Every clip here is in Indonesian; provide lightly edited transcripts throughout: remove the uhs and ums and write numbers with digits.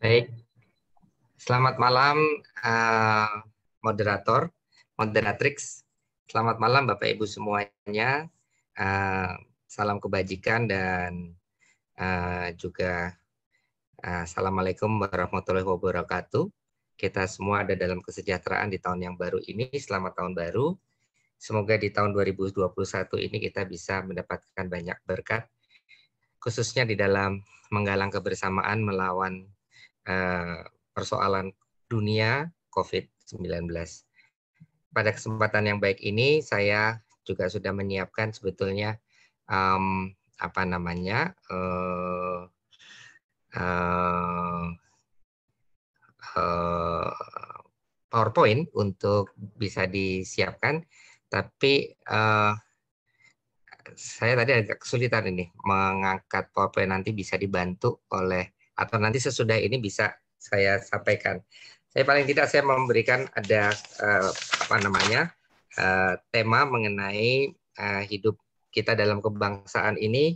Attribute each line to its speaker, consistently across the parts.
Speaker 1: Baik, selamat malam eh, moderator, moderatrix. Selamat malam Bapak Ibu semuanya. Eh, Salam kebajikan dan juga Assalamualaikum warahmatullahi wabarakatuh. Kita semua ada dalam kesejahteraan di tahun yang baru ini. Selamat tahun baru. Semoga di tahun 2021 ini kita bisa mendapatkan banyak berkat, khususnya di dalam menggalang kebersamaan melawan eh, persoalan dunia COVID-19. Pada kesempatan yang baik ini, saya juga sudah menyiapkan sebetulnya apa namanya uh, uh, PowerPoint untuk bisa disiapkan, tapi saya tadi agak kesulitan ini mengangkat PowerPoint, nanti bisa dibantu oleh atau nanti sesudah ini bisa saya sampaikan. Saya paling tidak saya memberikan ada apa namanya tema mengenai hidup kita dalam kebangsaan ini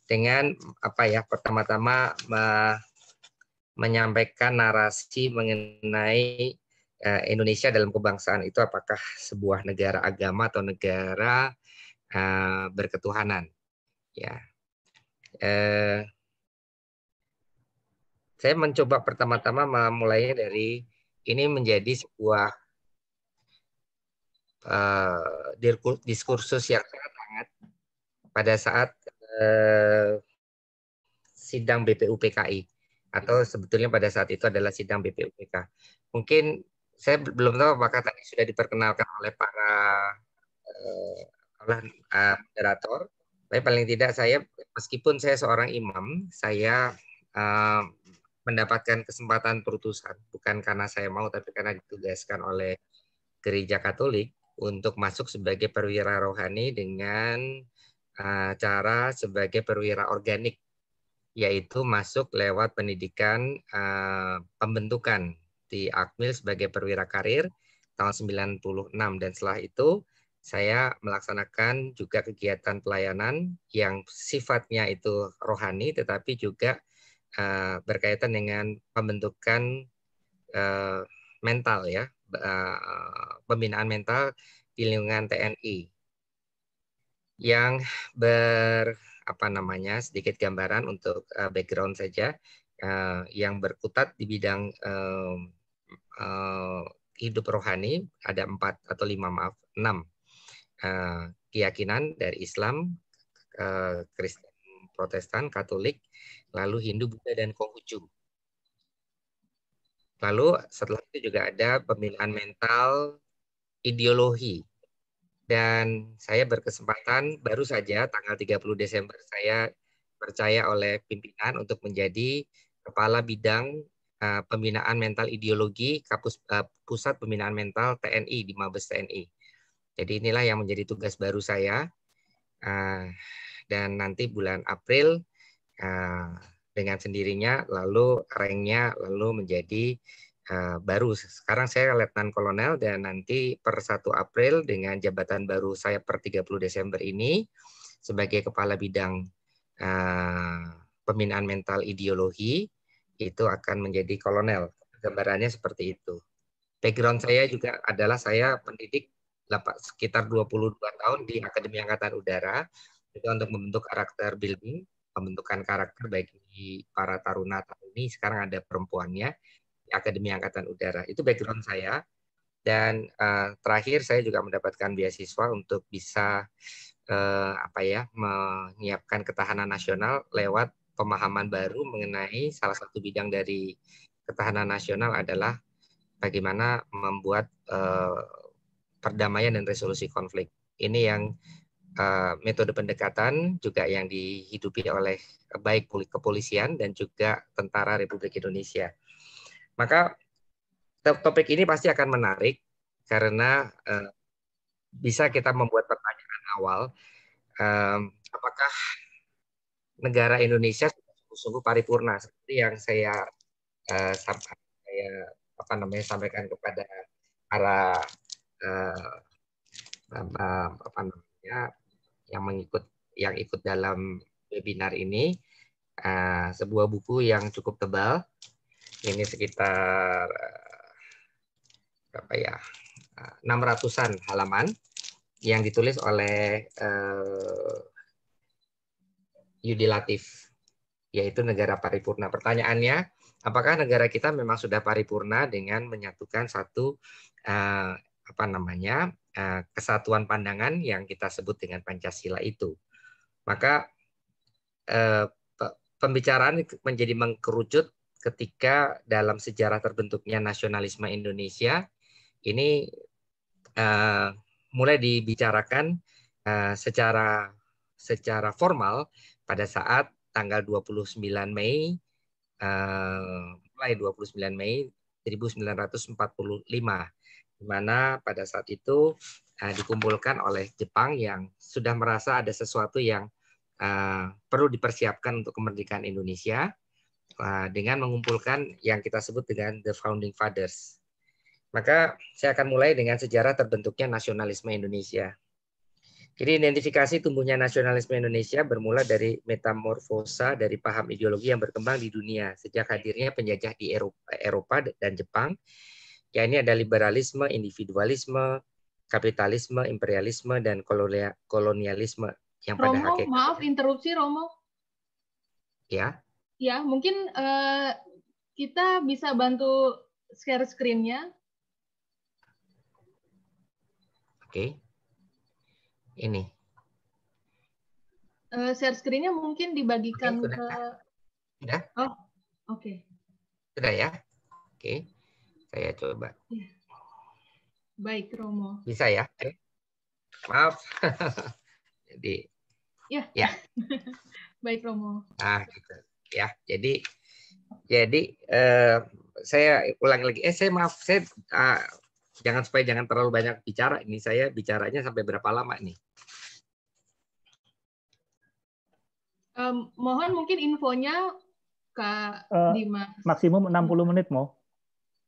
Speaker 1: dengan apa ya, pertama-tama menyampaikan narasi mengenai Indonesia dalam kebangsaan itu apakah sebuah negara agama atau negara berketuhanan. Ya, saya mencoba pertama-tama memulainya dari ini menjadi sebuah diskursus yang sangat hangat pada saat sidang BPUPKI, atau sebetulnya pada saat itu adalah sidang BPUPK. Mungkin saya belum tahu apakah tadi sudah diperkenalkan oleh para moderator. Tapi paling tidak saya, meskipun saya seorang imam, saya mendapatkan kesempatan perutusan, bukan karena saya mau, tapi karena ditugaskan oleh Gereja Katolik untuk masuk sebagai perwira rohani dengan cara sebagai perwira organik, yaitu masuk lewat pendidikan pembentukan di Akmil sebagai perwira karir tahun 96, dan setelah itu saya melaksanakan juga kegiatan pelayanan yang sifatnya itu rohani tetapi juga berkaitan dengan pembentukan mental ya, pembinaan mental di lingkungan TNI yang apa namanya, sedikit gambaran untuk background saja, yang berkutat di bidang hidup rohani ada 4 atau 5, maaf 6 keyakinan dari Islam, Kristen, Protestan, Katolik, lalu Hindu, Buddha, dan Konghucu. Lalu setelah itu juga ada pembinaan mental ideologi. Dan saya berkesempatan baru saja tanggal 30 Desember saya percaya oleh pimpinan untuk menjadi Kepala Bidang Pembinaan Mental Ideologi Pusat Pembinaan Mental TNI di Mabes TNI. Jadi inilah yang menjadi tugas baru saya. Dan nanti bulan April dengan sendirinya lalu ranknya lalu menjadi baru. Sekarang saya Letnan Kolonel dan nanti per 1 April dengan jabatan baru saya per 30 Desember ini sebagai Kepala Bidang Pembinaan Mental Ideologi itu akan menjadi kolonel. Gambarannya seperti itu. Background saya juga adalah saya pendidik sekitar 22 tahun di Akademi Angkatan Udara, itu untuk membentuk karakter building, pembentukan karakter bagi para taruna-taruni, sekarang ada perempuannya di Akademi Angkatan Udara. Itu background saya. Dan terakhir saya juga mendapatkan beasiswa untuk bisa apa ya, menyiapkan ketahanan nasional lewat pemahaman baru mengenai salah satu bidang dari ketahanan nasional adalah bagaimana membuat perdamaian dan resolusi konflik. Ini yang metode pendekatan juga yang dihidupi oleh baik kepolisian dan juga Tentara Republik Indonesia. Maka topik ini pasti akan menarik karena bisa kita membuat pertanyaan awal, apakah negara Indonesia sungguh-sungguh paripurna seperti yang saya sampaikan kepada para apa namanya yang ikut dalam webinar ini, sebuah buku yang cukup tebal Ini sekitar berapa ya? 600-an halaman yang ditulis oleh Yudi Latif, yaitu negara paripurna. Pertanyaannya, apakah negara kita memang sudah paripurna dengan menyatukan satu kesatuan pandangan yang kita sebut dengan Pancasila itu? Maka pembicaraan menjadi mengkerucut ketika dalam sejarah terbentuknya nasionalisme Indonesia ini mulai dibicarakan secara formal pada saat tanggal 29 Mei mulai 29 Mei 1945, di mana pada saat itu dikumpulkan oleh Jepang yang sudah merasa ada sesuatu yang perlu dipersiapkan untuk kemerdekaan Indonesia dengan mengumpulkan yang kita sebut dengan The Founding Fathers. Maka saya akan mulai dengan sejarah terbentuknya nasionalisme Indonesia. Jadi identifikasi tumbuhnya nasionalisme Indonesia bermula dari metamorfosa dari paham ideologi yang berkembang di dunia sejak hadirnya penjajah di Eropa dan Jepang. Ya, ini ada liberalisme, individualisme, kapitalisme, imperialisme, dan kolonialisme yang pada hakikatnya.
Speaker 2: Maaf interupsi Romo.
Speaker 1: Ya.
Speaker 2: Ya, mungkin kita bisa bantu share screen-nya.
Speaker 1: Oke. Ini.
Speaker 2: Share screen-nya mungkin dibagikan
Speaker 1: Oke,
Speaker 2: ke...
Speaker 1: Sudah?
Speaker 2: Oh, oke.
Speaker 1: Sudah ya? Oke. Saya coba.
Speaker 2: Ya. Baik, Romo.
Speaker 1: Bisa ya? Oke. Maaf. Jadi ya.
Speaker 2: Baik, Romo.
Speaker 1: Nah, gitu. Ya, jadi saya ulang lagi. Maaf, saya jangan terlalu banyak bicara. Ini saya bicaranya sampai berapa lama nih?
Speaker 2: Mohon mungkin infonya Kak Dimas.
Speaker 3: Maksimum 60 menit, Mo.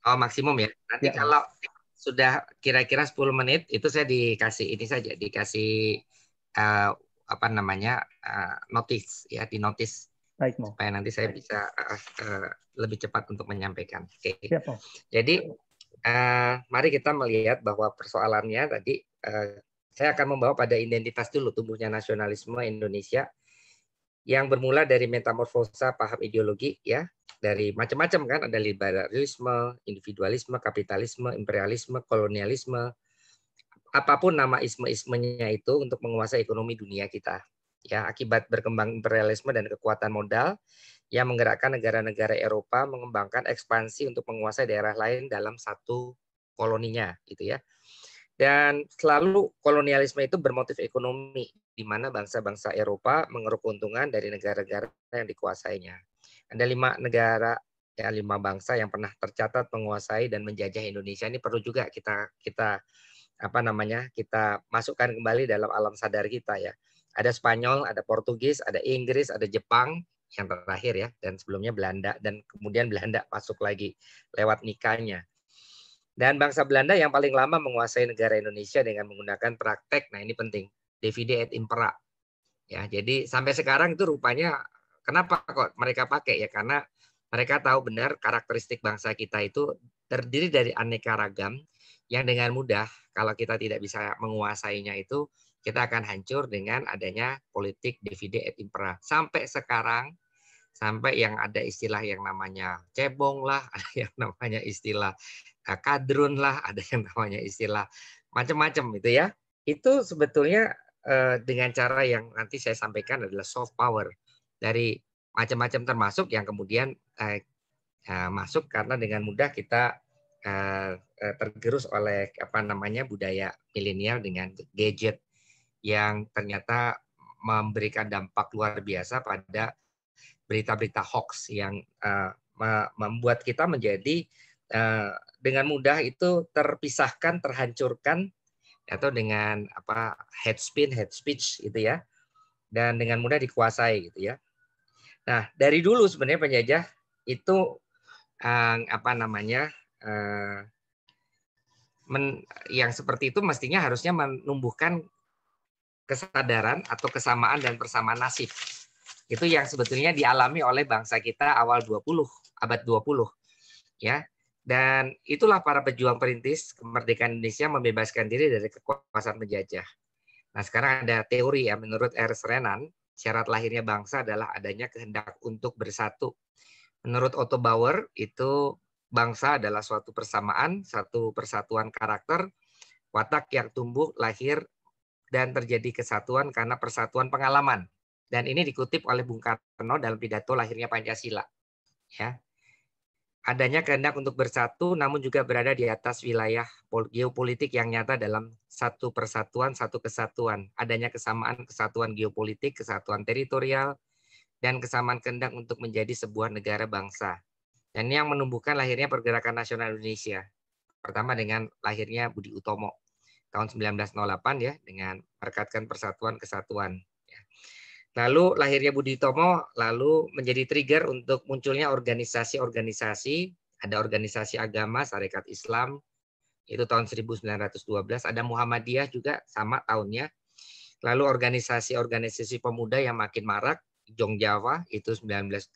Speaker 1: Oh, maksimum ya. Nanti kalau sudah kira-kira 10 menit itu saya dikasih ini saja, dikasih notis ya, di notis.
Speaker 3: Baik, Mo.
Speaker 1: Supaya nanti saya bisa lebih cepat untuk menyampaikan. Oke.
Speaker 3: Siap, Mo.
Speaker 1: Jadi mari kita melihat bahwa persoalannya tadi saya akan membawa pada identitas dulu tumbuhnya nasionalisme Indonesia yang bermula dari metamorfosa paham ideologi ya, dari macam-macam kan, ada liberalisme, individualisme, kapitalisme, imperialisme, kolonialisme, apapun nama isme-ismenya itu untuk menguasai ekonomi dunia kita. Ya, akibat berkembang imperialisme dan kekuatan modal yang menggerakkan negara-negara Eropa mengembangkan ekspansi untuk menguasai daerah lain dalam satu koloninya, gitu ya. Dan selalu kolonialisme itu bermotif ekonomi, di mana bangsa-bangsa Eropa mengeruk keuntungan dari negara-negara yang dikuasainya. Ada 5 negara, ya 5 bangsa yang pernah tercatat menguasai dan menjajah Indonesia. Ini perlu juga kita masukkan kembali dalam alam sadar kita ya. Ada Spanyol, ada Portugis, ada Inggris, ada Jepang yang terakhir ya, dan sebelumnya Belanda, dan kemudian Belanda masuk lagi lewat nikahnya. Dan bangsa Belanda yang paling lama menguasai negara Indonesia dengan menggunakan praktek, nah ini penting, divide et impera. Ya, jadi sampai sekarang itu rupanya kenapa kok mereka pakai ya, karena mereka tahu benar karakteristik bangsa kita itu terdiri dari aneka ragam yang dengan mudah kalau kita tidak bisa menguasainya itu kita akan hancur dengan adanya politik divide et impera. Sampai sekarang, sampai yang ada istilah yang namanya cebong lah, ada yang namanya istilah kadrun lah, ada yang namanya istilah macam-macam itu ya. Itu sebetulnya dengan cara yang nanti saya sampaikan adalah soft power dari macam-macam, termasuk yang kemudian masuk karena dengan mudah kita tergerus oleh budaya milenial dengan gadget yang ternyata memberikan dampak luar biasa pada berita-berita hoax yang membuat kita menjadi dengan mudah itu terpisahkan, terhancurkan, atau dengan hate speech gitu ya, dan dengan mudah dikuasai gitu ya. Nah, dari dulu sebenarnya penjajah itu yang seperti itu mestinya harusnya menumbuhkan kesadaran atau kesamaan dan persamaan nasib. Itu yang sebetulnya dialami oleh bangsa kita awal abad 20. ya. Dan itulah para pejuang perintis kemerdekaan Indonesia membebaskan diri dari kekuasaan penjajah. Nah, sekarang ada teori ya, menurut Ernst Renan, syarat lahirnya bangsa adalah adanya kehendak untuk bersatu. Menurut Otto Bauer, itu bangsa adalah suatu persamaan, satu persatuan karakter, watak yang tumbuh, lahir, dan terjadi kesatuan karena persatuan pengalaman. Dan ini dikutip oleh Bung Karno dalam pidato lahirnya Pancasila. Ya. Adanya kehendak untuk bersatu, namun juga berada di atas wilayah geopolitik yang nyata dalam satu persatuan, satu kesatuan. Adanya kesamaan kesatuan geopolitik, kesatuan teritorial, dan kesamaan kehendak untuk menjadi sebuah negara bangsa. Dan yang menumbuhkan lahirnya Pergerakan Nasional Indonesia. Pertama dengan lahirnya Budi Utomo tahun 1908 ya, dengan merekatkan persatuan kesatuan. Lalu lahirnya Budi Utomo lalu menjadi trigger untuk munculnya organisasi-organisasi, ada organisasi agama, Sarekat Islam, itu tahun 1912, ada Muhammadiyah juga sama tahunnya. Lalu organisasi-organisasi pemuda yang makin marak, Jong Jawa itu 1915,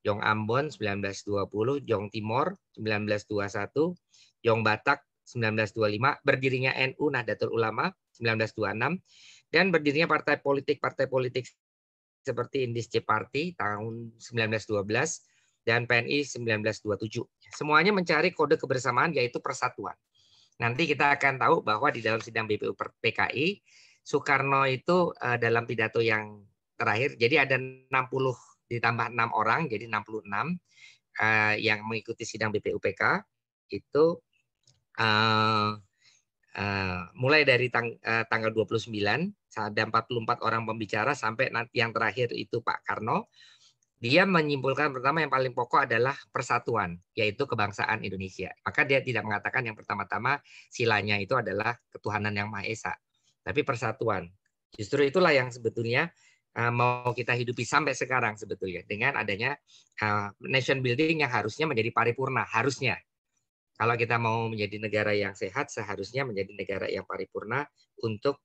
Speaker 1: Jong Ambon 1920, Jong Timor 1921, Jong Batak 1925, berdirinya NU Nahdlatul Ulama 1926, dan berdirinya partai politik seperti Indische Party tahun 1912 dan PNI 1927. Semuanya mencari kode kebersamaan yaitu persatuan. Nanti kita akan tahu bahwa di dalam sidang BPU PKI, Soekarno itu dalam pidato yang terakhir, jadi ada 60 ditambah 6 orang, jadi 66 yang mengikuti sidang BPUPK itu mulai dari tanggal 29 ada 44 orang pembicara sampai nanti yang terakhir itu Pak Karno. Dia menyimpulkan pertama yang paling pokok adalah persatuan, yaitu kebangsaan Indonesia. Maka dia tidak mengatakan yang pertama-tama silanya itu adalah ketuhanan yang Maha Esa, tapi persatuan. Justru itulah yang sebetulnya mau kita hidupi sampai sekarang sebetulnya dengan adanya nation building yang harusnya menjadi paripurna, harusnya. Kalau kita mau menjadi negara yang sehat, seharusnya menjadi negara yang paripurna untuk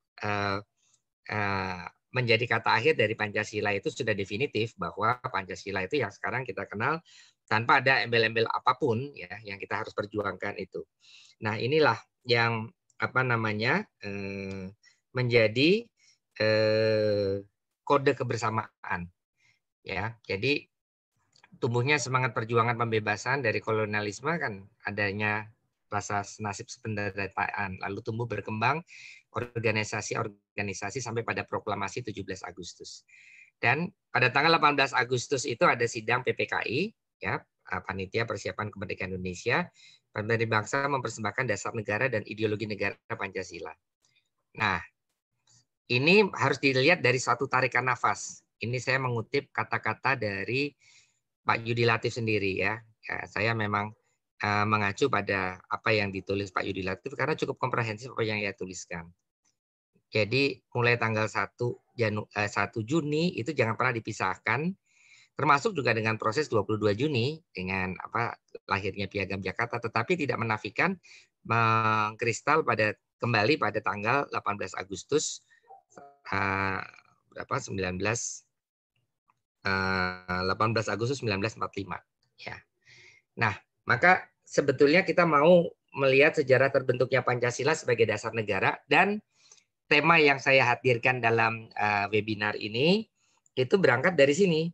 Speaker 1: menjadi kata akhir dari Pancasila itu sudah definitif bahwa Pancasila itu yang sekarang kita kenal tanpa ada embel-embel apapun ya yang kita harus perjuangkan itu. Nah, inilah yang menjadi kode kebersamaan ya. Jadi tumbuhnya semangat perjuangan pembebasan dari kolonialisme kan adanya rasa nasib pendertaan, lalu tumbuh berkembang organisasi-organisasi sampai pada proklamasi 17 Agustus. Dan pada tanggal 18 Agustus itu ada sidang PPKI, ya, Panitia Persiapan Kemerdekaan Indonesia, Pemerintah Bangsa mempersembahkan dasar negara dan ideologi negara Pancasila. Nah, ini harus dilihat dari suatu tarikan nafas. Ini saya mengutip kata-kata dari Pak Yudi Latif sendiri ya. Saya memang mengacu pada apa yang ditulis Pak Yudi Latif karena cukup komprehensif apa yang ia tuliskan. Jadi mulai tanggal 1 Juni itu jangan pernah dipisahkan, termasuk juga dengan proses 22 Juni dengan lahirnya Piagam Jakarta, tetapi tidak menafikan mengkristal kembali pada tanggal 18 Agustus 18 Agustus 1945 ya. Nah, maka sebetulnya kita mau melihat sejarah terbentuknya Pancasila sebagai dasar negara, dan tema yang saya hadirkan dalam webinar ini itu berangkat dari sini,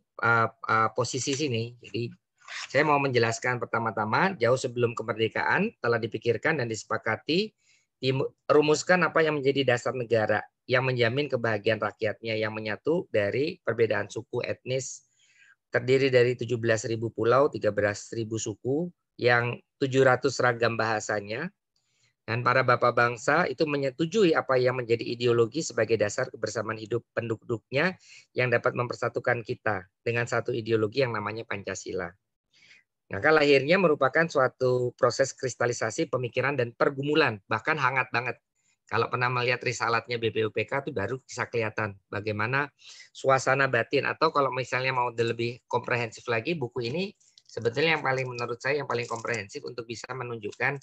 Speaker 1: posisi sini. Jadi saya mau menjelaskan pertama-tama jauh sebelum kemerdekaan telah dipikirkan dan disepakati dirumuskan apa yang menjadi dasar negara yang menjamin kebahagiaan rakyatnya yang menyatu dari perbedaan suku etnis, terdiri dari 17.000 pulau, 13.000 suku, yang 700 ragam bahasanya, dan para bapak bangsa itu menyetujui apa yang menjadi ideologi sebagai dasar kebersamaan hidup penduduknya yang dapat mempersatukan kita dengan satu ideologi yang namanya Pancasila. Maka lahirnya merupakan suatu proses kristalisasi pemikiran dan pergumulan, bahkan hangat banget. Kalau pernah melihat risalatnya BPUPK itu baru bisa kelihatan bagaimana suasana batin, atau kalau misalnya mau lebih komprehensif lagi, buku ini sebetulnya yang paling menurut saya yang paling komprehensif untuk bisa menunjukkan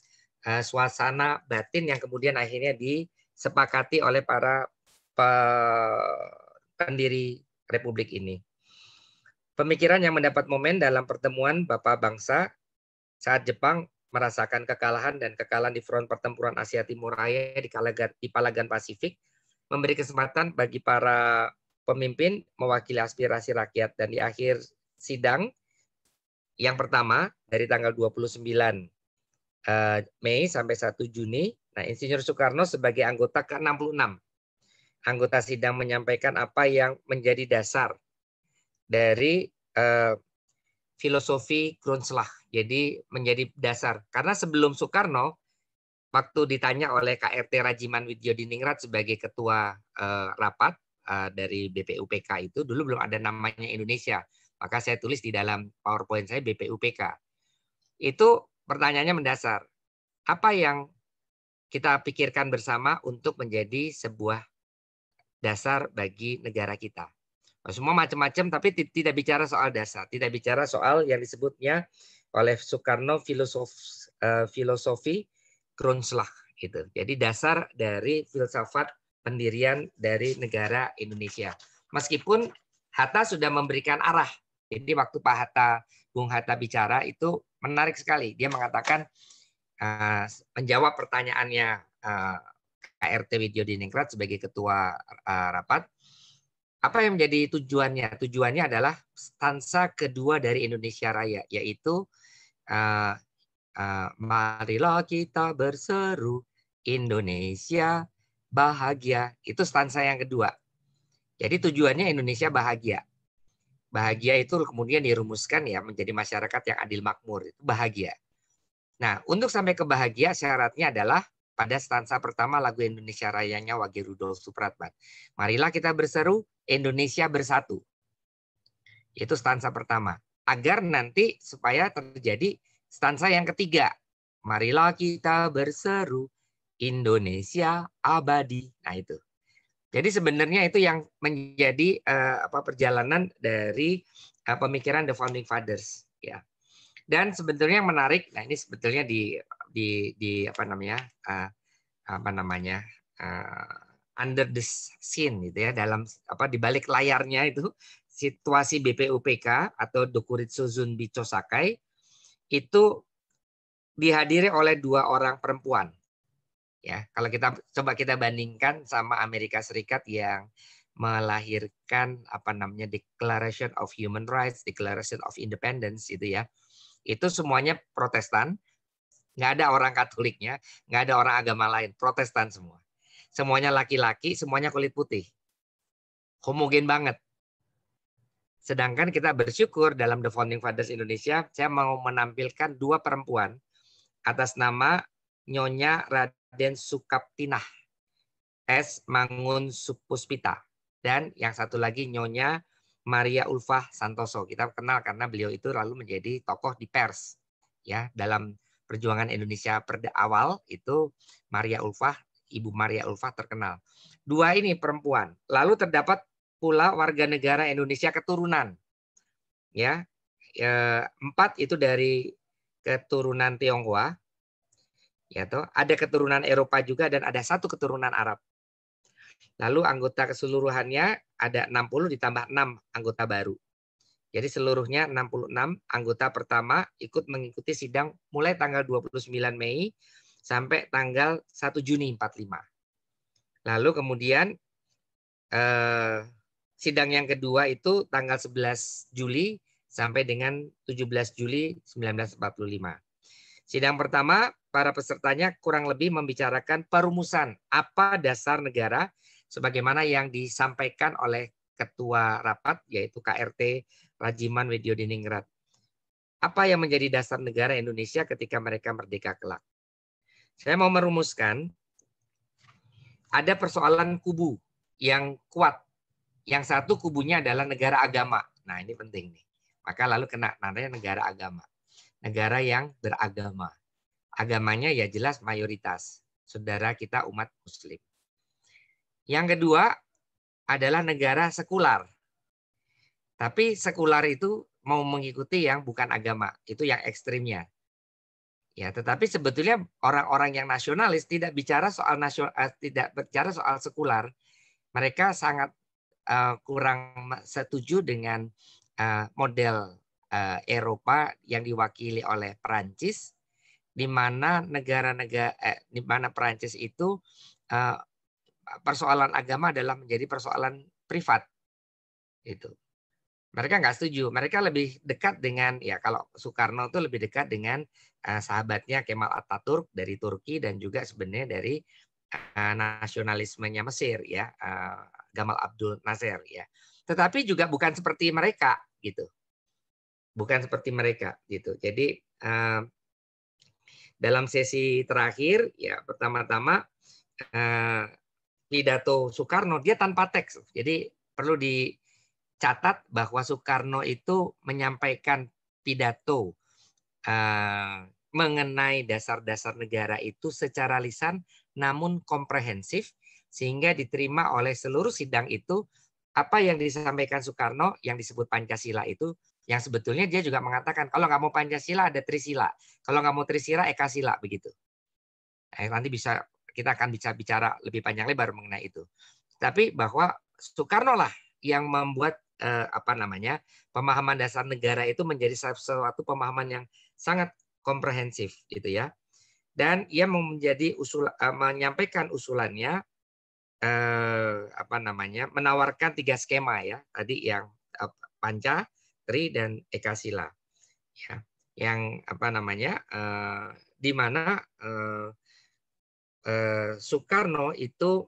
Speaker 1: suasana batin yang kemudian akhirnya disepakati oleh para pendiri Republik ini. Pemikiran yang mendapat momen dalam pertemuan Bapak Bangsa saat Jepang merasakan kekalahan dan kekalahan di front pertempuran Asia Timur Raya di Palagan Pasifik, memberi kesempatan bagi para pemimpin mewakili aspirasi rakyat. Dan di akhir sidang yang pertama dari tanggal 29 Mei sampai 1 Juni, nah Insinyur Soekarno sebagai anggota ke-66 anggota sidang menyampaikan apa yang menjadi dasar dari filosofi Grundslag. Jadi menjadi dasar. Karena sebelum Soekarno, waktu ditanya oleh KRT Rajiman Widyodiningrat sebagai ketua rapat dari BPUPK itu, dulu belum ada namanya Indonesia. Maka saya tulis di dalam PowerPoint saya BPUPK. Itu pertanyaannya mendasar. Apa yang kita pikirkan bersama untuk menjadi sebuah dasar bagi negara kita? Semua macam-macam, tapi tidak bicara soal dasar, tidak bicara soal yang disebutnya oleh Soekarno filosofi Grundslag gitu. Jadi dasar dari filsafat pendirian dari negara Indonesia. Meskipun Hatta sudah memberikan arah. Jadi waktu Bung Hatta bicara itu menarik sekali. Dia mengatakan menjawab pertanyaannya KRT Widyodiningrat sebagai ketua rapat. Apa yang menjadi tujuannya? Tujuannya adalah stansa kedua dari Indonesia Raya, yaitu marilah kita berseru Indonesia bahagia. Itu stansa yang kedua. Jadi tujuannya Indonesia bahagia. Bahagia itu kemudian dirumuskan ya menjadi masyarakat yang adil makmur. Itu bahagia. Nah, untuk sampai ke bahagia syaratnya adalah pada stansa pertama lagu Indonesia Rayanya Wage Rudolf Supratman. Marilah kita berseru Indonesia bersatu. Itu stansa pertama. Agar nanti supaya terjadi stansa yang ketiga. Marilah kita berseru Indonesia abadi. Nah itu. Jadi sebenarnya itu yang menjadi perjalanan dari pemikiran The Founding Fathers. Ya. Dan sebetulnya yang menarik, nah ini sebetulnya di under the scene gitu ya, dalam di balik layarnya itu situasi BPUPK atau Dokuritsu Zunbicho Sakai itu dihadiri oleh 2 orang perempuan. Ya, kalau kita bandingkan sama Amerika Serikat yang melahirkan Declaration of Human Rights, Declaration of Independence itu ya. Itu semuanya Protestan, nggak ada orang Katoliknya, nggak ada orang agama lain, Protestan semua. Semuanya laki-laki, semuanya kulit putih. Homogen banget. Sedangkan kita bersyukur dalam The Founding Fathers Indonesia, saya mau menampilkan 2 perempuan atas nama Nyonya Raden Sukaptinah S. Mangun Supuspita. Dan yang satu lagi Nyonya Maria Ulfah Santoso. Kita kenal karena beliau itu lalu menjadi tokoh di pers. Ya, dalam perjuangan Indonesia awal itu Ibu Maria Ulfah terkenal. 2 ini perempuan. Lalu terdapat pula warga negara Indonesia keturunan. Ya, 4 itu dari keturunan Tionghoa. Ya toh, ada keturunan Eropa juga dan ada 1 keturunan Arab. Lalu anggota keseluruhannya ada 60 ditambah 6 anggota baru. Jadi seluruhnya 66 anggota pertama ikut mengikuti sidang mulai tanggal 29 Mei sampai tanggal 1 Juni 45. Lalu kemudian sidang yang kedua itu tanggal 11 Juli sampai dengan 17 Juli 1945. Sidang pertama, para pesertanya kurang lebih membicarakan perumusan apa dasar negara sebagaimana yang disampaikan oleh ketua rapat yaitu KRT Rajiman Widyodiningrat. Apa yang menjadi dasar negara Indonesia ketika mereka merdeka kelak? Saya mau merumuskan ada persoalan kubu yang kuat. Yang satu kubunya adalah negara agama. Nah, ini penting nih. Maka lalu kena namanya negara agama. Negara yang beragama. Agamanya ya jelas mayoritas. Saudara kita umat Muslim. Yang kedua adalah negara sekular. Tapi sekular itu mau mengikuti yang bukan agama. Itu yang ekstrimnya. Ya, tetapi sebetulnya orang-orang yang nasionalis tidak bicara soal tidak bicara soal sekular. Mereka sangat kurang setuju dengan model Eropa yang diwakili oleh Perancis, di mana di mana Perancis itu persoalan agama adalah menjadi persoalan privat. Itu. Mereka nggak setuju. Mereka lebih dekat dengan, ya kalau Soekarno itu lebih dekat dengan sahabatnya Kemal Atatürk dari Turki dan juga sebenarnya dari nasionalismenya Mesir, ya, Gamal Abdul Nasser, ya. Tetapi juga bukan seperti mereka, gitu. Bukan seperti mereka, gitu. Jadi dalam sesi terakhir, ya pertama-tama pidato Soekarno dia tanpa teks. Jadi perlu dicatat bahwa Soekarno itu menyampaikan pidato mengenai dasar-dasar negara itu secara lisan namun komprehensif sehingga diterima oleh seluruh sidang itu. Apa yang disampaikan Soekarno yang disebut Pancasila itu, yang sebetulnya dia juga mengatakan kalau nggak mau Pancasila ada Trisila, kalau nggak mau Trisila Ekasila, begitu. Nanti kita akan bisa bicara lebih panjang lebar mengenai itu. Tapi bahwa Soekarno lah yang membuat pemahaman dasar negara itu menjadi suatu pemahaman yang sangat komprehensif, gitu ya. Dan ia menyampaikan usulannya menawarkan 3 skema, ya. Tadi yang Panca, Tri, dan Ekasila. Ya. Yang di mana Soekarno itu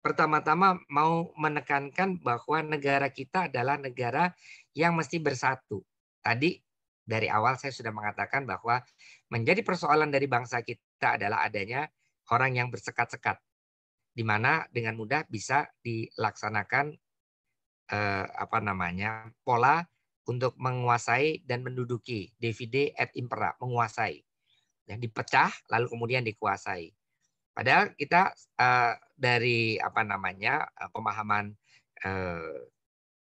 Speaker 1: pertama-tama mau menekankan bahwa negara kita adalah negara yang mesti bersatu. Tadi dari awal saya sudah mengatakan bahwa menjadi persoalan dari bangsa kita adalah adanya orang yang bersekat-sekat, di mana dengan mudah bisa dilaksanakan pola untuk menguasai dan menduduki, divide et impera, menguasai. Yang dipecah lalu kemudian dikuasai. Padahal kita dari pemahaman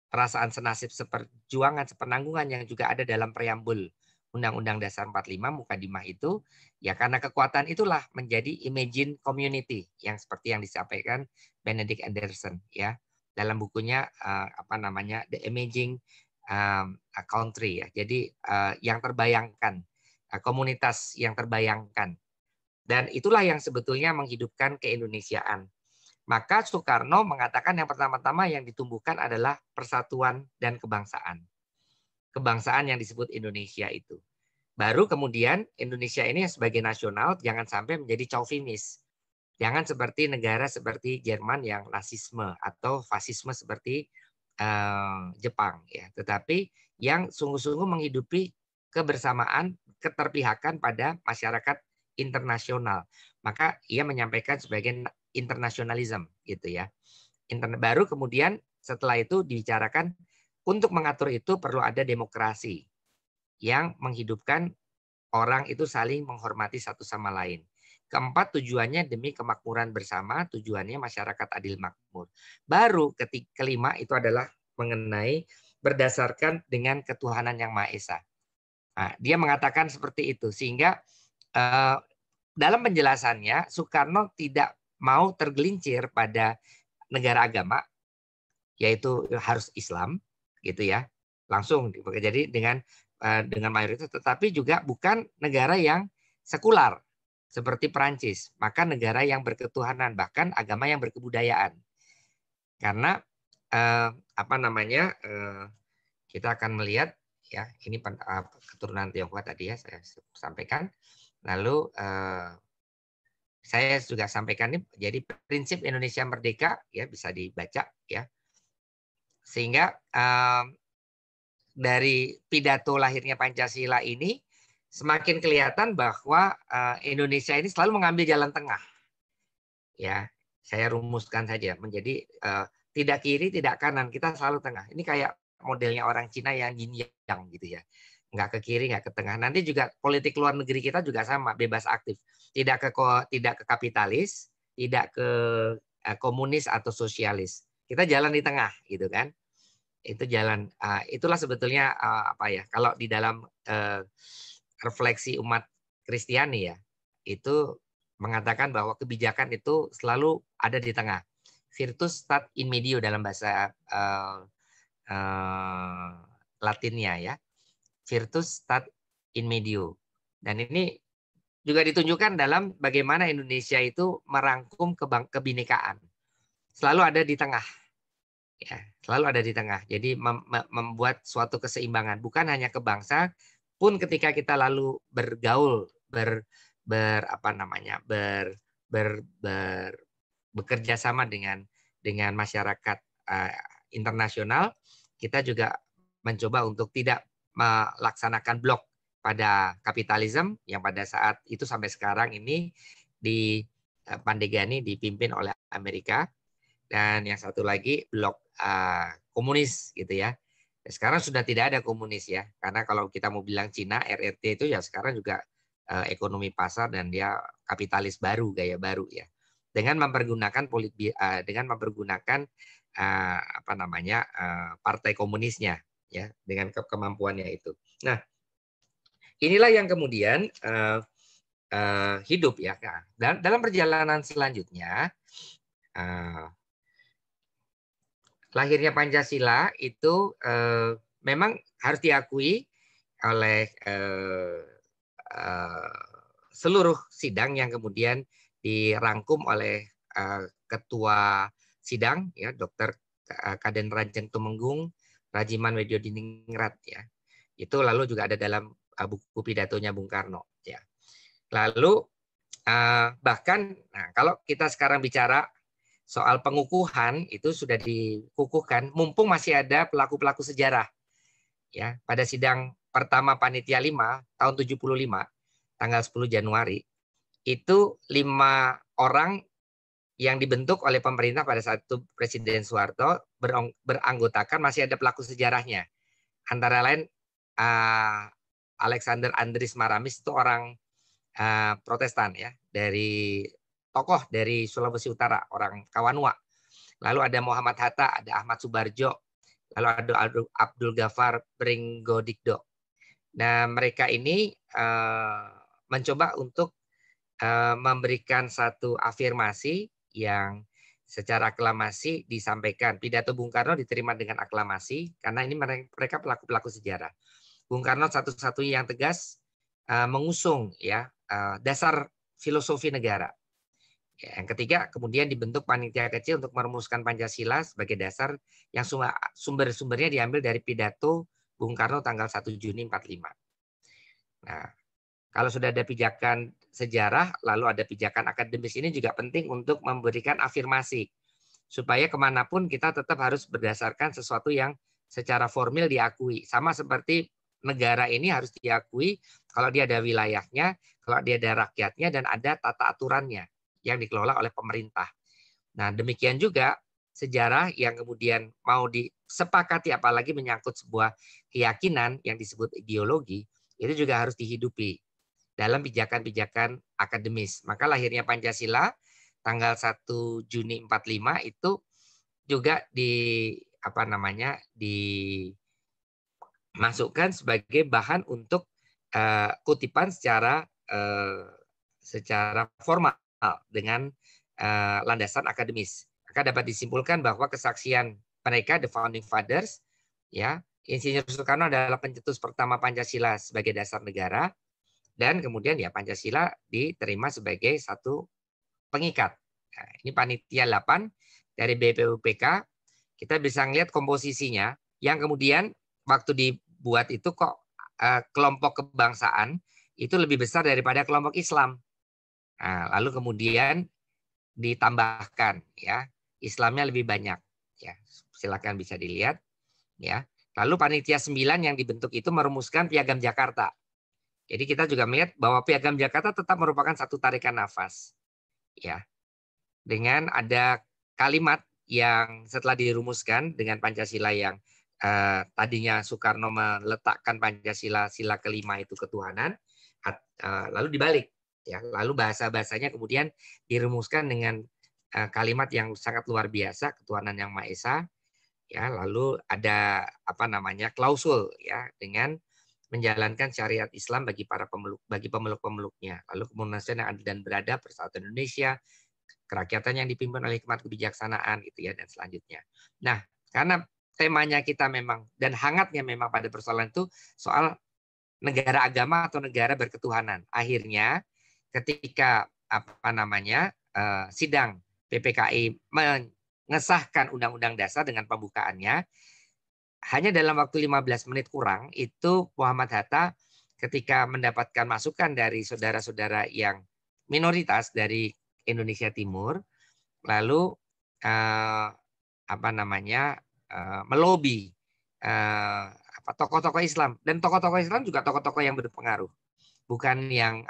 Speaker 1: perasaan senasib seperjuangan sepenanggungan yang juga ada dalam preambul Undang-Undang Dasar 45 Mukadimah itu, ya karena kekuatan itulah menjadi imagine community yang seperti yang disampaikan Benedict Anderson, ya, dalam bukunya The Imaging Country, ya. Jadi yang terbayangkan, komunitas yang terbayangkan. Dan itulah yang sebetulnya menghidupkan keindonesiaan. Maka Soekarno mengatakan yang pertama-tama yang ditumbuhkan adalah persatuan dan kebangsaan. Kebangsaan yang disebut Indonesia itu. Baru kemudian Indonesia ini sebagai nasional jangan sampai menjadi chauvinis. Jangan seperti negara seperti Jerman yang nasisme atau fasisme seperti Jepang, ya. Tetapi yang sungguh-sungguh menghidupi kebersamaan, keterpihakan pada masyarakat internasional. Maka ia menyampaikan sebagai internasionalisme, gitu ya. Baru kemudian setelah itu dibicarakan untuk mengatur itu perlu ada demokrasi yang menghidupkan orang itu saling menghormati satu sama lain. Keempat, tujuannya demi kemakmuran bersama, tujuannya masyarakat adil makmur. Baru kelima itu adalah mengenai berdasarkan dengan ketuhanan yang Maha Esa. Nah, dia mengatakan seperti itu sehingga dalam penjelasannya Soekarno tidak mau tergelincir pada negara agama, yaitu harus Islam, gitu ya, langsung. Jadi dengan mayoritas, tetapi juga bukan negara yang sekular seperti Perancis, maka negara yang berketuhanan, bahkan agama yang berkebudayaan. Karena kita akan melihat, ya, ini keturunan Tionghoa tadi, ya, saya sampaikan. Lalu saya juga sampaikan ini, jadi prinsip Indonesia Merdeka, ya, bisa dibaca, ya. Sehingga dari pidato lahirnya Pancasila ini semakin kelihatan bahwa Indonesia ini selalu mengambil jalan tengah. Ya, saya rumuskan saja menjadi tidak kiri, tidak kanan, kita selalu tengah. Ini kayak modelnya orang Cina yang yin yang, gitu ya. Nggak ke kiri, nggak ke tengah. Nanti juga politik luar negeri kita juga sama, bebas aktif. Tidak ke kapitalis, tidak ke komunis atau sosialis. Kita jalan di tengah, gitu kan. Itu jalan, itulah sebetulnya kalau di dalam refleksi umat Kristiani, ya, itu mengatakan bahwa kebijakan itu selalu ada di tengah. Virtus stat in medio dalam bahasa Latinnya, ya. virtus stat in medio. Dan ini juga ditunjukkan dalam bagaimana Indonesia itu merangkum kebinekaan. Selalu ada di tengah. Ya, selalu ada di tengah. Jadi membuat suatu keseimbangan. Bukan hanya ke bangsa, pun ketika kita lalu bergaul, bekerja sama dengan masyarakat internasional, kita juga mencoba untuk tidak melaksanakan blok pada kapitalisme yang pada saat itu sampai sekarang ini di Pandegani dipimpin oleh Amerika, dan yang satu lagi blok komunis gitu ya. Sekarang sudah tidak ada komunis ya, karena kalau kita mau bilang Cina RRT itu ya sekarang juga ekonomi pasar dan dia kapitalis baru, gaya baru ya. Dengan mempergunakan partai komunisnya ya, dengan kemampuannya itu. Nah, inilah yang kemudian hidup ya. Dan dalam perjalanan selanjutnya lahirnya Pancasila itu memang harus diakui oleh seluruh sidang yang kemudian dirangkum oleh ketua sidang ya Dr. Kaden Rajeng Tumenggung, Rajiman Wedjodiningrat ya. Itu lalu juga ada dalam buku pidatonya Bung Karno ya. Lalu bahkan kalau kita sekarang bicara soal pengukuhan, itu sudah dikukuhkan mumpung masih ada pelaku-pelaku sejarah ya. Pada sidang pertama Panitia 5 tahun 75 tanggal 10 Januari itu 5 orang yang dibentuk oleh pemerintah pada saat itu Presiden Soeharto beranggotakan masih ada pelaku sejarahnya. Antara lain Alexander Andries Maramis itu orang Protestan ya, dari tokoh dari Sulawesi Utara, orang Kawanua. Lalu ada Muhammad Hatta, ada Ahmad Subarjo, lalu ada Abdul Ghaffar Pringgodikdo. Nah, mereka ini mencoba untuk memberikan satu afirmasi yang secara aklamasi disampaikan. Pidato Bung Karno diterima dengan aklamasi karena ini mereka pelaku-pelaku sejarah. Bung Karno satu-satunya yang tegas mengusung ya dasar filosofi negara. Yang ketiga, kemudian dibentuk panitia kecil untuk merumuskan Pancasila sebagai dasar yang sumber-sumbernya diambil dari pidato Bung Karno tanggal 1 Juni 45. Nah, kalau sudah ada pijakan sejarah, lalu ada pijakan akademis, ini juga penting untuk memberikan afirmasi. Supaya kemanapun kita tetap harus berdasarkan sesuatu yang secara formil diakui. Sama seperti negara ini harus diakui kalau dia ada wilayahnya, kalau dia ada rakyatnya, dan ada tata aturannya yang dikelola oleh pemerintah. Nah, demikian juga sejarah yang kemudian mau disepakati, apalagi menyangkut sebuah keyakinan yang disebut ideologi, itu juga harus dihidupi dalam pijakan-pijakan akademis. Maka lahirnya Pancasila tanggal 1 Juni 45 itu juga dimasukkan sebagai bahan untuk kutipan secara formal dengan landasan akademis. Maka dapat disimpulkan bahwa kesaksian mereka, the founding fathers, ya, Insinyur Soekarno adalah pencetus pertama Pancasila sebagai dasar negara, dan kemudian ya Pancasila diterima sebagai satu pengikat. Nah, ini panitia 8 dari BPUPK. Kita bisa melihat komposisinya, yang kemudian waktu dibuat itu kok kelompok kebangsaan itu lebih besar daripada kelompok Islam. Nah, lalu kemudian ditambahkan ya Islamnya lebih banyak ya, silakan bisa dilihat ya. Lalu panitia 9 yang dibentuk itu merumuskan Piagam Jakarta. Jadi kita juga melihat bahwa Piagam Jakarta tetap merupakan satu tarikan nafas ya, dengan ada kalimat yang setelah dirumuskan dengan Pancasila yang tadinya Soekarno meletakkan Pancasila sila kelima itu ketuhanan, lalu dibalik ya, lalu bahasa-bahasanya kemudian dirumuskan dengan kalimat yang sangat luar biasa, ketuhanan yang Maha Esa ya. Lalu ada klausul ya, dengan menjalankan syariat Islam bagi para pemeluk-pemeluknya. Lalu kemudian yang adil dan beradab, persatuan Indonesia, kerakyatan yang dipimpin oleh hikmat kebijaksanaan gitu ya, dan selanjutnya. Nah, karena temanya kita memang dan hangatnya memang pada persoalan itu soal negara agama atau negara berketuhanan. Akhirnya ketika sidang PPKI mengesahkan Undang-Undang Dasar dengan pembukaannya, hanya dalam waktu 15 menit kurang itu Muhammad Hatta ketika mendapatkan masukan dari saudara-saudara yang minoritas dari Indonesia Timur, lalu melobi tokoh-tokoh Islam, dan tokoh-tokoh Islam juga tokoh-tokoh yang berpengaruh, bukan yang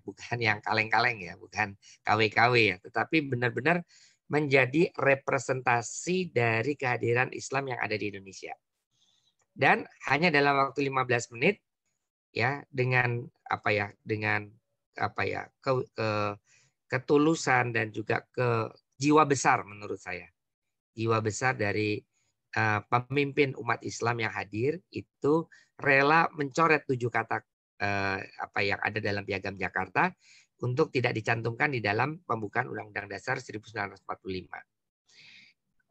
Speaker 1: bukan yang kaleng-kaleng ya, bukan KW-KW ya, tetapi benar-benar menjadi representasi dari kehadiran Islam yang ada di Indonesia. Dan hanya dalam waktu 15 menit ya, dengan ketulusan dan juga jiwa besar, menurut saya jiwa besar dari pemimpin umat Islam yang hadir itu rela mencoret 7 kata yang ada dalam Piagam Jakarta untuk tidak dicantumkan di dalam pembukaan Undang-Undang Dasar 1945.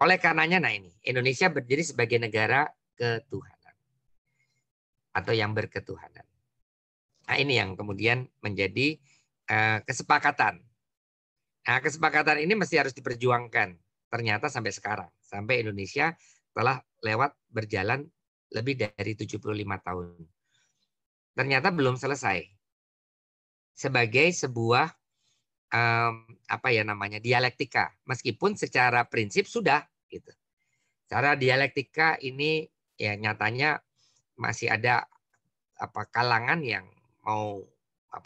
Speaker 1: Oleh karenanya, ini Indonesia berdiri sebagai negara ketuhanan atau yang berketuhanan. Nah, ini yang kemudian menjadi kesepakatan. Nah, kesepakatan ini mesti harus diperjuangkan. Ternyata sampai sekarang, sampai Indonesia telah berjalan lebih dari 75 tahun. Ternyata belum selesai. Sebagai sebuah dialektika, meskipun secara prinsip sudah gitu. Secara dialektika ini ya nyatanya masih ada kalangan yang mau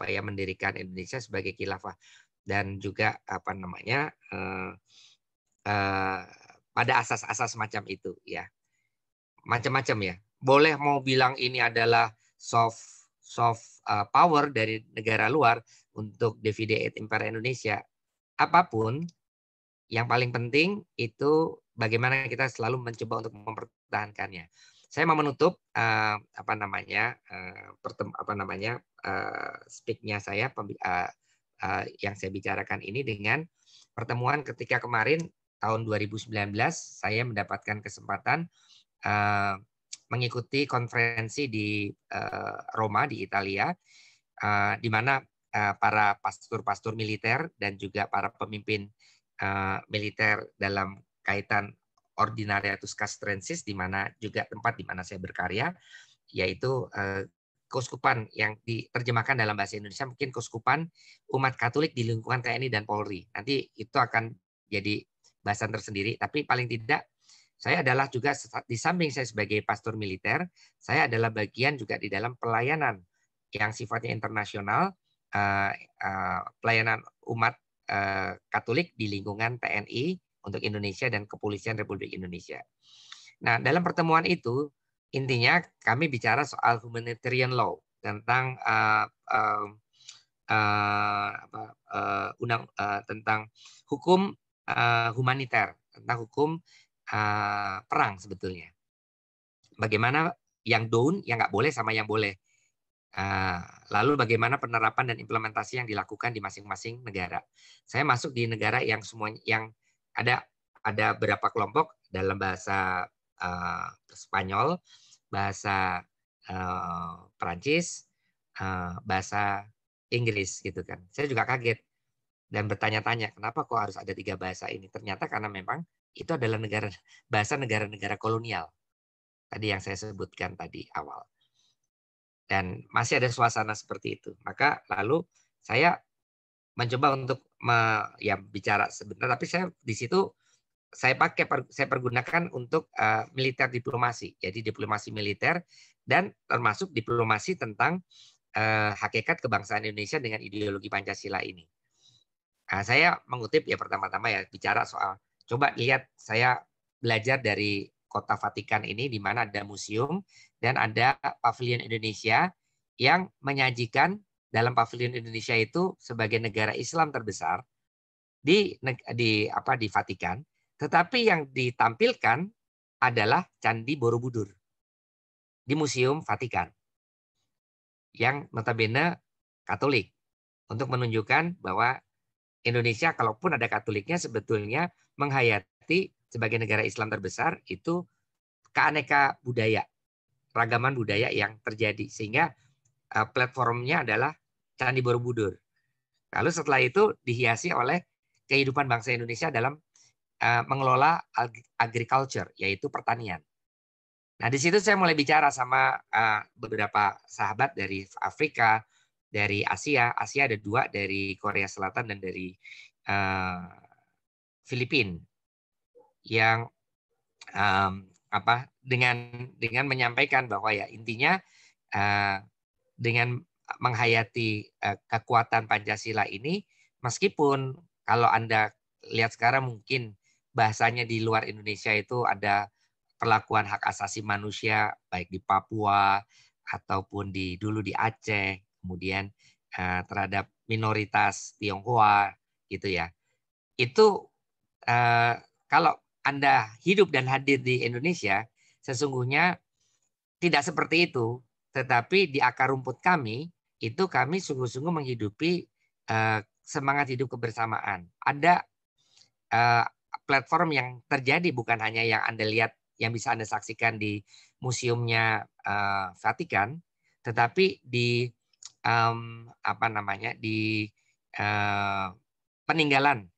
Speaker 1: mendirikan Indonesia sebagai khilafah, dan juga pada asas-asas macam itu ya, macam-macam ya. Boleh mau bilang ini adalah soft power dari negara luar untuk divide Empire Indonesia. Apapun, yang paling penting itu bagaimana kita selalu mencoba untuk mempertahankannya. Saya mau menutup speak-nya saya yang saya bicarakan ini dengan pertemuan ketika kemarin tahun 2019 saya mendapatkan kesempatan mengikuti konferensi di Roma di Italia, di mana para pastor-pastor militer dan juga para pemimpin militer dalam kaitan Ordinariatus Castrensis, di mana juga tempat di mana saya berkarya, yaitu keuskupan yang diterjemahkan dalam bahasa Indonesia mungkin keuskupan umat Katolik di lingkungan TNI dan Polri. Nanti itu akan jadi bahasan tersendiri, tapi paling tidak saya adalah juga di samping saya sebagai pastor militer, saya adalah bagian juga di dalam pelayanan yang sifatnya internasional, pelayanan umat Katolik di lingkungan TNI untuk Indonesia dan Kepolisian Republik Indonesia. Nah, dalam pertemuan itu intinya kami bicara soal humanitarian law, tentang tentang hukum humaniter, tentang hukum perang sebetulnya. Bagaimana yang down, yang nggak boleh, sama yang boleh. Lalu bagaimana penerapan dan implementasi yang dilakukan di masing-masing negara. Saya masuk di negara yang semuanya yang ada beberapa kelompok dalam bahasa Spanyol, bahasa Perancis, bahasa Inggris gitu kan. Saya juga kaget dan bertanya-tanya kenapa kok harus ada 3 bahasa ini. Ternyata karena memang itu adalah bahasa negara-negara kolonial tadi yang saya sebutkan tadi awal. Dan masih ada suasana seperti itu. Maka lalu saya mencoba untuk bicara sebentar, tapi saya di situ saya pergunakan untuk militer diplomasi. Jadi diplomasi militer dan termasuk diplomasi tentang hakikat kebangsaan Indonesia dengan ideologi Pancasila ini. Saya mengutip ya pertama-tama ya bicara soal, coba lihat saya belajar dari kota Vatikan ini di mana ada museum dan ada pavilion Indonesia yang menyajikan dalam pavilion Indonesia itu sebagai negara Islam terbesar di Vatikan, tetapi yang ditampilkan adalah Candi Borobudur di Museum Vatikan yang notabene Katolik, untuk menunjukkan bahwa Indonesia kalaupun ada Katoliknya sebetulnya menghayati sebagai negara Islam terbesar itu keaneka budaya, ragaman budaya yang terjadi, sehingga platformnya adalah Candi Borobudur. Lalu setelah itu dihiasi oleh kehidupan bangsa Indonesia dalam mengelola agriculture, yaitu pertanian. Nah, di situ saya mulai bicara sama beberapa sahabat dari Afrika, dari Asia. Asia ada 2, dari Korea Selatan dan dari Filipina, yang dengan menyampaikan bahwa ya intinya dengan menghayati kekuatan Pancasila ini, meskipun kalau Anda lihat sekarang mungkin bahasanya di luar Indonesia itu ada perlakuan hak asasi manusia baik di Papua ataupun dulu di Aceh, kemudian terhadap minoritas Tionghoa gitu ya. Itu kalau Anda hidup dan hadir di Indonesia, sesungguhnya tidak seperti itu. Tetapi di akar rumput kami, itu kami sungguh-sungguh menghidupi semangat hidup kebersamaan. Ada platform yang terjadi bukan hanya yang Anda lihat, yang bisa Anda saksikan di museumnya Vatikan, tetapi di peninggalan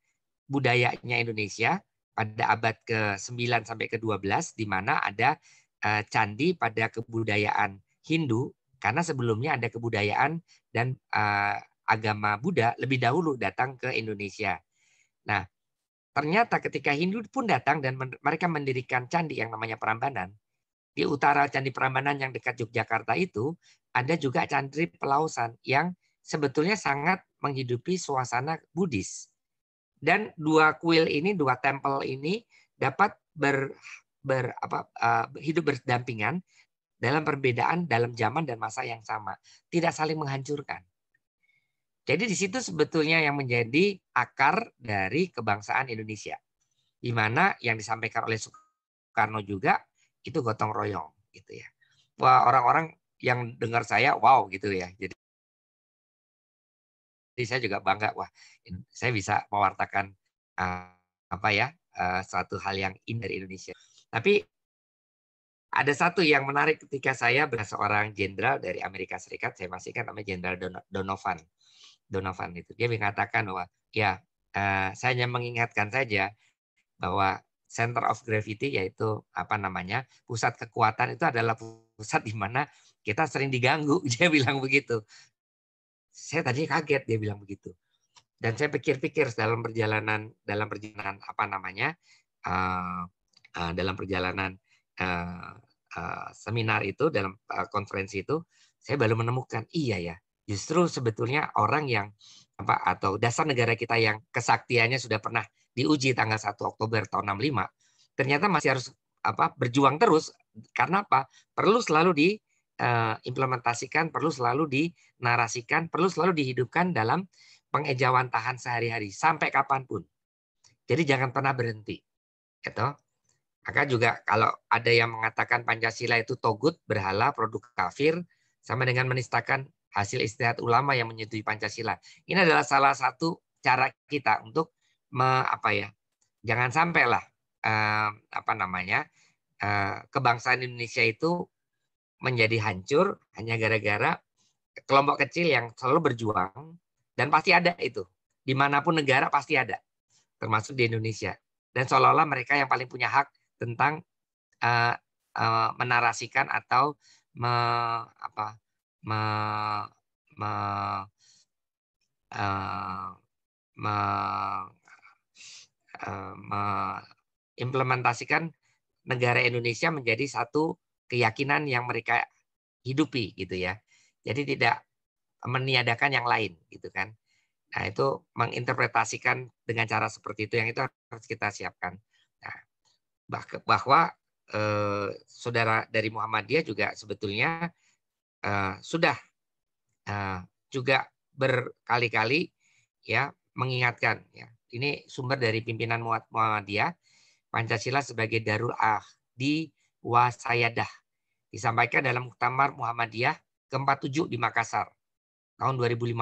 Speaker 1: budayanya Indonesia pada abad ke-9 sampai ke-12, di mana ada candi pada kebudayaan Hindu, karena sebelumnya ada kebudayaan dan agama Buddha lebih dahulu datang ke Indonesia. Nah, ternyata ketika Hindu pun datang dan mereka mendirikan candi yang namanya Prambanan, di utara Candi Prambanan yang dekat Yogyakarta itu ada juga Candi Pelausan yang sebetulnya sangat menghidupi suasana Buddhis. Dan 2 kuil ini, 2 tempel ini dapat hidup berdampingan dalam perbedaan dalam zaman dan masa yang sama, tidak saling menghancurkan. Jadi di situ sebetulnya yang menjadi akar dari kebangsaan Indonesia, di mana yang disampaikan oleh Soekarno juga itu gotong royong, gitu ya. Wah, orang-orang yang dengar saya, wow, gitu ya. Jadi saya juga bangga, wah, saya bisa mewartakan suatu hal yang indah dari Indonesia. Tapi ada satu yang menarik ketika saya seorang jenderal dari Amerika Serikat, saya masih kan namanya Jenderal Donovan itu. Dia mengatakan bahwa ya saya hanya mengingatkan saja bahwa center of gravity, yaitu pusat kekuatan, itu adalah pusat di mana kita sering diganggu. Dia bilang begitu. Saya tadi kaget dia bilang begitu. Dan saya pikir-pikir dalam perjalanan seminar itu, dalam konferensi itu, saya baru menemukan iya ya, justru sebetulnya orang yang atau dasar negara kita yang kesaktiannya sudah pernah diuji tanggal 1 Oktober tahun 65, ternyata masih harus berjuang terus. Karena apa? Perlu selalu diimplementasikan, perlu selalu dinarasikan, perlu selalu dihidupkan dalam pengejawantahan sehari-hari sampai kapanpun. Jadi jangan pernah berhenti. Gitu. Maka juga kalau ada yang mengatakan Pancasila itu togut, berhala, produk kafir, sama dengan menistakan hasil istihad ulama yang menyetujui Pancasila. Ini adalah salah satu cara kita untuk jangan sampailah kebangsaan Indonesia itu menjadi hancur hanya gara-gara kelompok kecil yang selalu berjuang, dan pasti ada itu. Dimanapun negara pasti ada, termasuk di Indonesia. Dan seolah-olah mereka yang paling punya hak tentang menarasikan atau mengimplementasikan negara Indonesia menjadi satu keyakinan yang mereka hidupi, gitu ya. Jadi tidak meniadakan yang lain, gitu kan. Nah, itu menginterpretasikan dengan cara seperti itu, yang itu harus kita siapkan. Nah, bahwa saudara dari Muhammadiyah juga sebetulnya sudah juga berkali-kali ya mengingatkan ya. Ini sumber dari pimpinan Muhammadiyah, Pancasila sebagai Darul Ahdi wa Sayadah, disampaikan dalam Muktamar Muhammadiyah ke-47 di Makassar tahun 2015.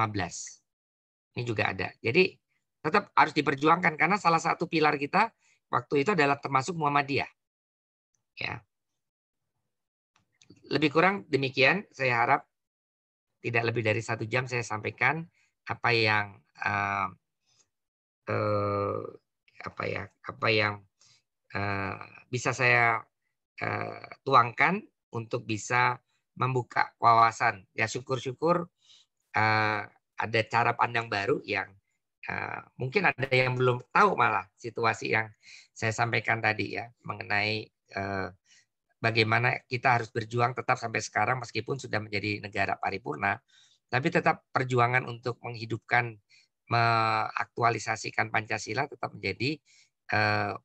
Speaker 1: Ini juga ada. Jadi tetap harus diperjuangkan karena salah satu pilar kita waktu itu adalah termasuk Muhammadiyah. Ya. Lebih kurang demikian, saya harap tidak lebih dari 1 jam saya sampaikan apa yang bisa saya tuangkan untuk bisa membuka wawasan. Ya syukur-syukur ada cara pandang baru yang mungkin ada yang belum tahu malah situasi yang saya sampaikan tadi ya mengenai bagaimana kita harus berjuang tetap sampai sekarang meskipun sudah menjadi negara paripurna, tapi tetap perjuangan untuk menghidupkan, mengaktualisasikan Pancasila tetap menjadi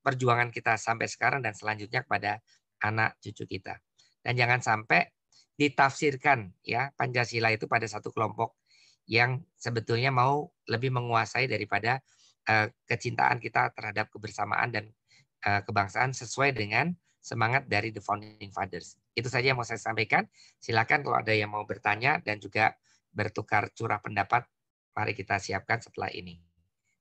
Speaker 1: perjuangan kita sampai sekarang dan selanjutnya kepada anak cucu kita. Dan jangan sampai ditafsirkan ya Pancasila itu pada satu kelompok yang sebetulnya mau lebih menguasai daripada kecintaan kita terhadap kebersamaan dan kebangsaan sesuai dengan semangat dari The Founding Fathers. Itu saja yang mau saya sampaikan. Silakan kalau ada yang mau bertanya dan juga bertukar curah pendapat, mari kita siapkan setelah ini.